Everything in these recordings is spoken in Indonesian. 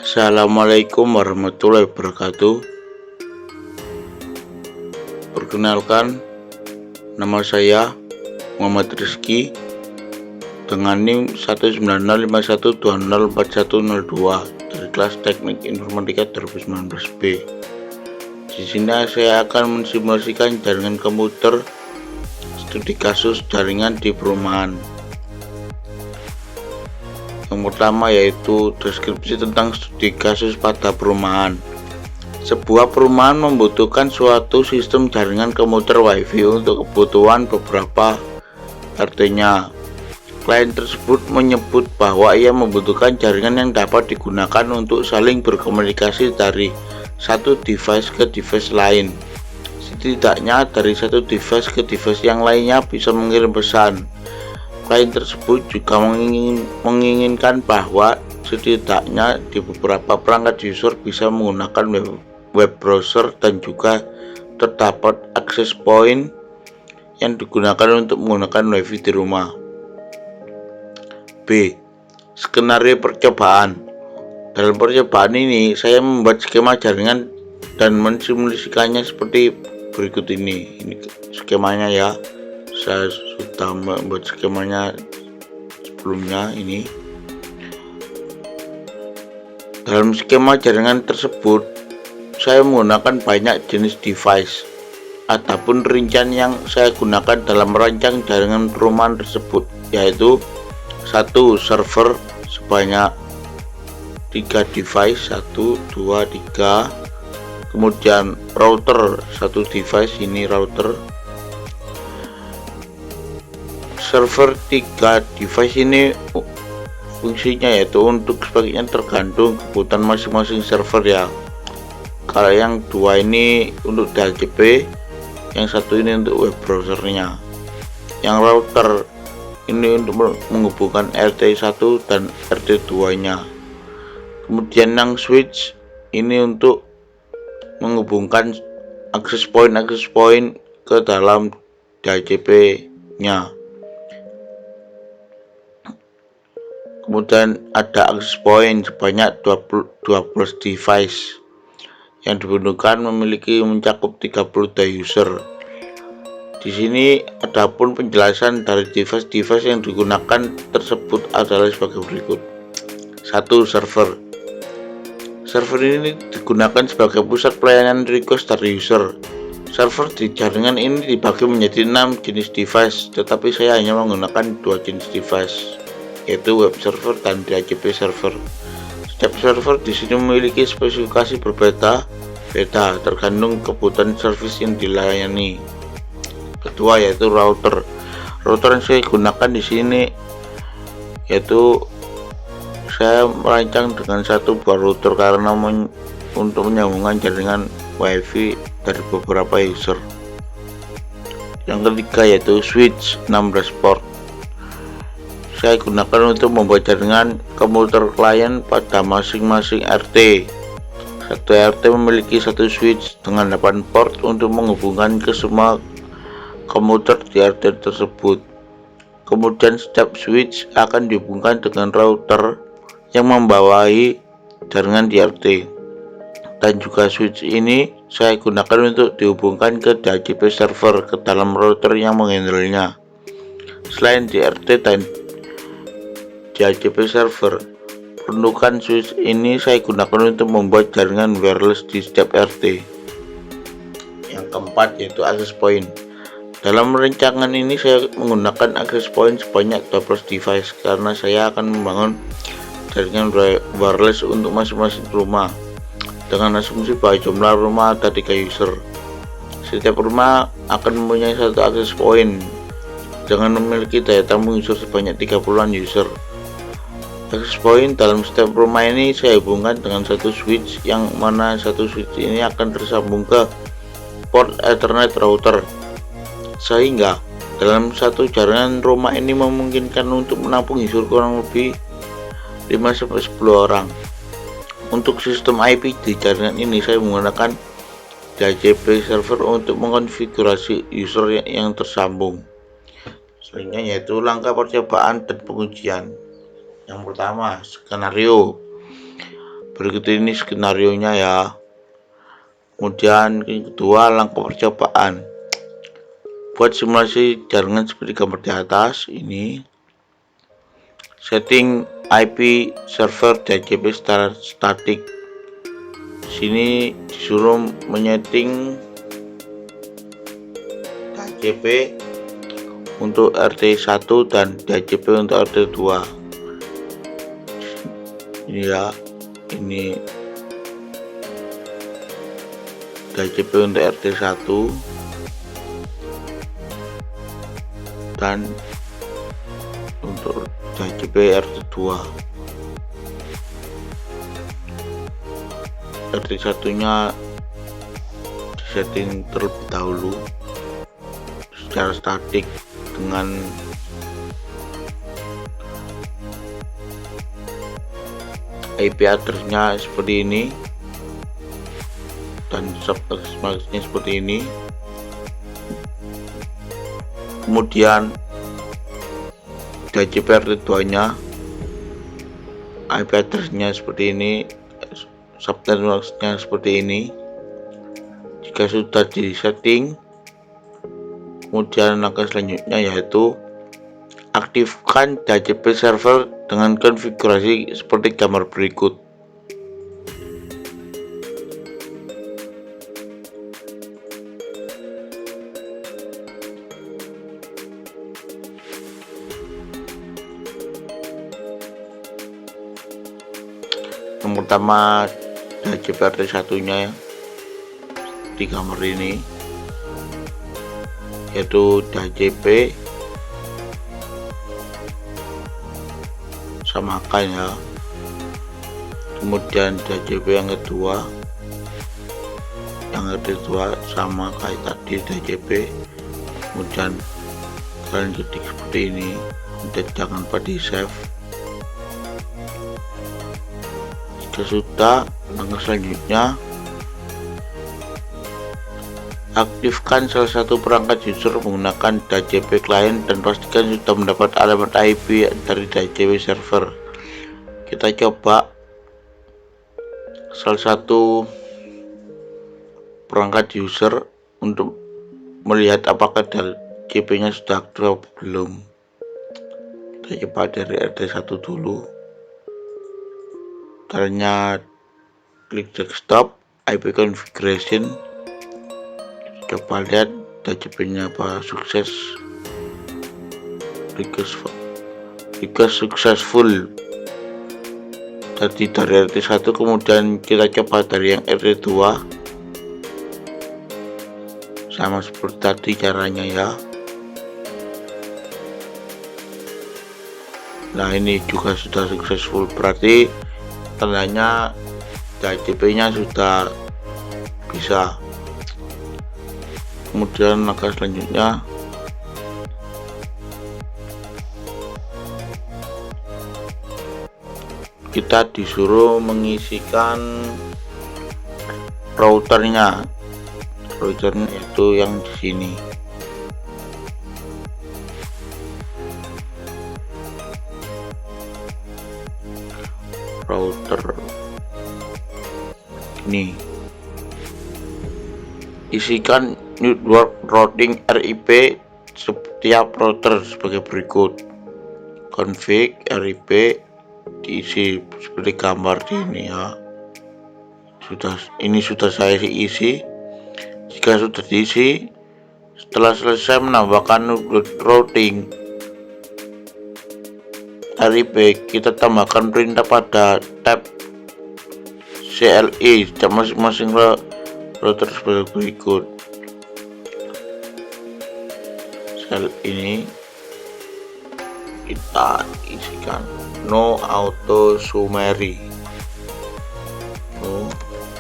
Assalamualaikum warahmatullahi wabarakatuh. Perkenalkan, nama saya Muhammad Rizky dengan NIM 19051204102 dari kelas Teknik Informatika 2019B. Di sini saya akan mensimulasikan jaringan komputer studi kasus jaringan di perumahan. Yang pertama yaitu deskripsi tentang studi kasus pada perumahan. Sebuah perumahan membutuhkan suatu sistem jaringan komputer WiFi untuk kebutuhan beberapa RT-nya. Klien tersebut menyebut bahwa ia membutuhkan jaringan yang dapat digunakan untuk saling berkomunikasi dari satu device ke device lain. Setidaknya dari satu device ke device yang lainnya bisa mengirim pesan. Klien tersebut juga menginginkan bahwa setidaknya di beberapa perangkat user bisa menggunakan web browser dan juga terdapat akses point yang digunakan untuk menggunakan WiFi di rumah. B. Skenario percobaan. Dalam percobaan ini saya membuat skema jaringan dan mensimulasikannya seperti berikut ini. Ini skemanya ya. Saya sudah membuat skemanya sebelumnya ini. Dalam skema jaringan tersebut saya menggunakan banyak jenis device. Adapun rincian yang saya gunakan dalam merancang jaringan perumahan tersebut yaitu 1 server sebanyak 3 device, 1, 2, 3. Kemudian router 1 device, ini router. Server 3 device ini fungsinya yaitu untuk sebagian tergantung kebutuhan masing-masing server ya. Kalau yang 2 ini untuk DHCP, yang 1 ini untuk web browsernya. Yang router ini untuk menghubungkan RT1 dan RT2 nya. Kemudian yang switch ini untuk menghubungkan akses point ke dalam DHCP nya. Kemudian ada akses point sebanyak 12 device yang dibutuhkan memiliki mencakup 32 user. Di sini adapun penjelasan dari device-device yang digunakan tersebut adalah sebagai berikut. 1. Server. Server ini digunakan sebagai pusat pelayanan request dari user. Server di jaringan ini dibagi menjadi 6 jenis device, tetapi saya hanya menggunakan 2 jenis device, yaitu web server dan DHCP server. Setiap server di sini memiliki spesifikasi berbeda tergantung kebutuhan service yang dilayani. Kedua yaitu router. Router yang saya gunakan di sini yaitu saya merancang dengan satu buah router karena untuk menyambungkan jaringan WiFi dari beberapa user. Yang ketiga yaitu switch 16 port. Saya gunakan untuk membuat jaringan komputer klien pada masing-masing RT. Satu RT memiliki satu switch dengan 8 port untuk menghubungkan ke semua komputer di RT tersebut. Kemudian setiap switch akan dihubungkan dengan router yang membawahi jaringan di RT. Dan juga switch ini saya gunakan untuk dihubungkan ke DHCP server ke dalam router yang menghandlenya. Selain di RT dan DHCP server, peruntukan switch ini saya gunakan untuk membuat jaringan wireless di setiap RT. Yang keempat yaitu access point. Dalam rancangan ini saya menggunakan access point sebanyak 12 device karena saya akan membangun jaringan wireless untuk masing-masing rumah dengan asumsi bahwa jumlah rumah ada 3 user. Setiap rumah akan mempunyai satu access point dengan memiliki daya tampung user sebanyak 30-an user. Access point dalam setiap rumah ini saya hubungkan dengan satu switch, yang mana satu switch ini akan tersambung ke port Ethernet router, sehingga dalam satu jaringan rumah ini memungkinkan untuk menampung user kurang lebih 5-10 orang. Untuk sistem IP di jaringan ini saya menggunakan DHCP server untuk mengkonfigurasi user yang tersambung. Selanjutnya yaitu langkah percobaan dan pengujian. Yang pertama, skenario. Berikut ini skenarionya ya. Kemudian yang kedua, langkah percobaan. Buat simulasi jaringan seperti gambar di atas ini. Setting IP server DHCP secara statik. Sini disuruh menyeting DHCP untuk RT1 dan DHCP untuk RT2. Ini ya, ini DHCP untuk RT1 dan untuk DHCP RT2. RT1 nya disetting terlebih dahulu secara statik dengan IP address-nya seperti ini dan subnetnya seperti ini. Kemudian DHCP RT2 nya IP address-nya seperti ini, subnetnya seperti ini. Jika sudah di setting, kemudian langkah selanjutnya yaitu aktifkan DHCP server dengan konfigurasi seperti gambar berikut. Yang pertama, DHCP RT1 nya di gambar ini, yaitu DHCP samakan ya. Kemudian DHCP yang kedua, yang RT2 sama kayak tadi DHCP. Kemudian kalian ketik seperti ini, dan jangan lupa di save. Jika sudah, langkah selanjutnya aktifkan salah satu perangkat user menggunakan DHCP client dan pastikan sudah mendapat alamat IP dari DHCP server. Kita coba salah satu perangkat user untuk melihat apakah DHCP-nya sudah aktif atau belum. Kita coba dari RT1 dulu. Caranya klik desktop, IP configuration. Coba lihat DHCP-nya apa, sukses, request successful. Tadi dari RT1, kemudian kita coba dari yang RT2, sama seperti tadi caranya ya. Nah, ini juga sudah successful, berarti tandanya DHCP-nya sudah bisa. Kemudian langkah selanjutnya kita disuruh mengisikan routernya itu yang di sini. Router ini isikan network routing RIP setiap router sebagai berikut. Config RIP diisi seperti gambar di ini ya. Ini sudah saya isi. Jika sudah diisi, setelah selesai menambahkan routing RIP, kita tambahkan perintah pada tab CLI setiap masing-masing router sebagai berikut. Sel ini kita isikan no auto summary, no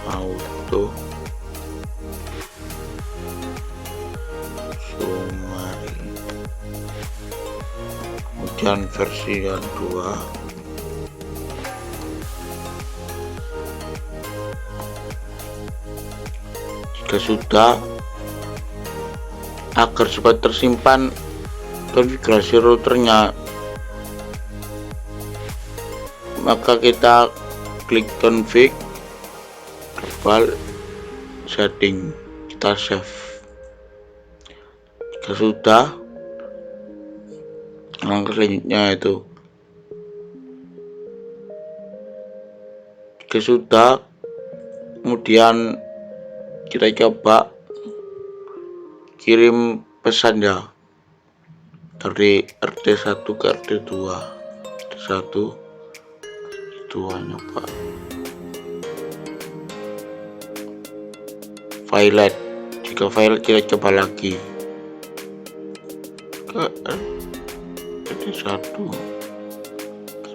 auto summary. Kemudian versi yang kedua, jika sudah, agar cepat tersimpan konfigurasi routernya, maka kita klik config, global setting, kita save. Jika sudah, langkah selanjutnya itu kemudian kita coba kirim pesan ya dari RT1 ke RT2. RT1 RT2 nyoba violet. Jika violet kita coba lagi ke RT1 ke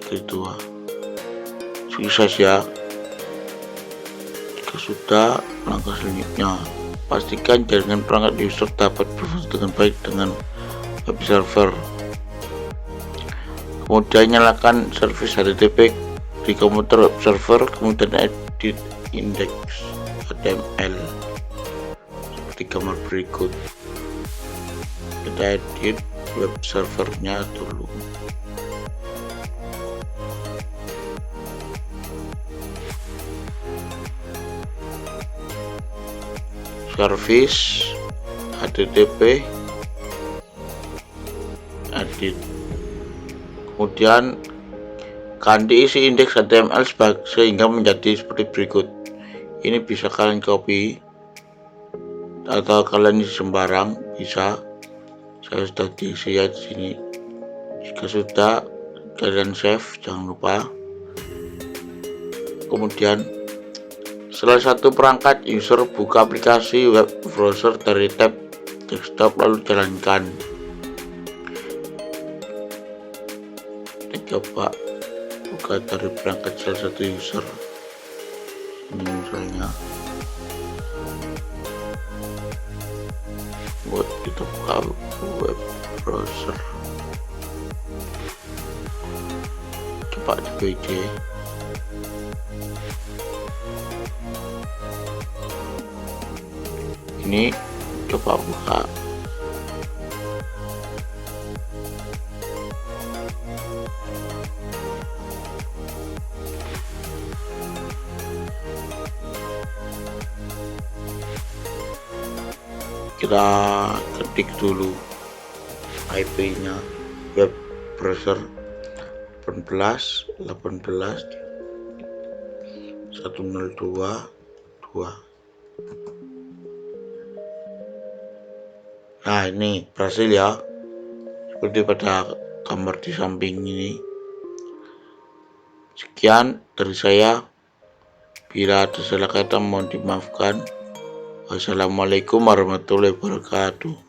RT2. Sukses ya. Jika sudah, langkah selanjutnya pastikan jaringan perangkat user dapat berfungsi dengan baik dengan web server. Kemudian nyalakan servis HTTP di komputer web server, kemudian edit index HTML seperti gambar berikut. Kita edit web servernya dulu. Service HTTP edit, kemudian ganti isi indeks HTML sehingga menjadi seperti berikut. Ini bisa kalian copy atau kalian isi sembarang, bisa. Saya sudah diisi ya di sini. Jika sudah, kalian save, jangan lupa. Kemudian setelah satu perangkat user, buka aplikasi web browser dari tab desktop lalu jalankan. Kita coba buka dari perangkat salah satu user. Ini misalnya buat kita buka web browser. Coba di PC. Ini coba buka. Kita ketik dulu IP-nya web browser 18.102.2. Nah, ini berhasil ya, seperti pada gambar di samping ini. Sekian dari saya. Bila ada salah kata mohon dimaafkan. Wassalamualaikum warahmatullahi wabarakatuh.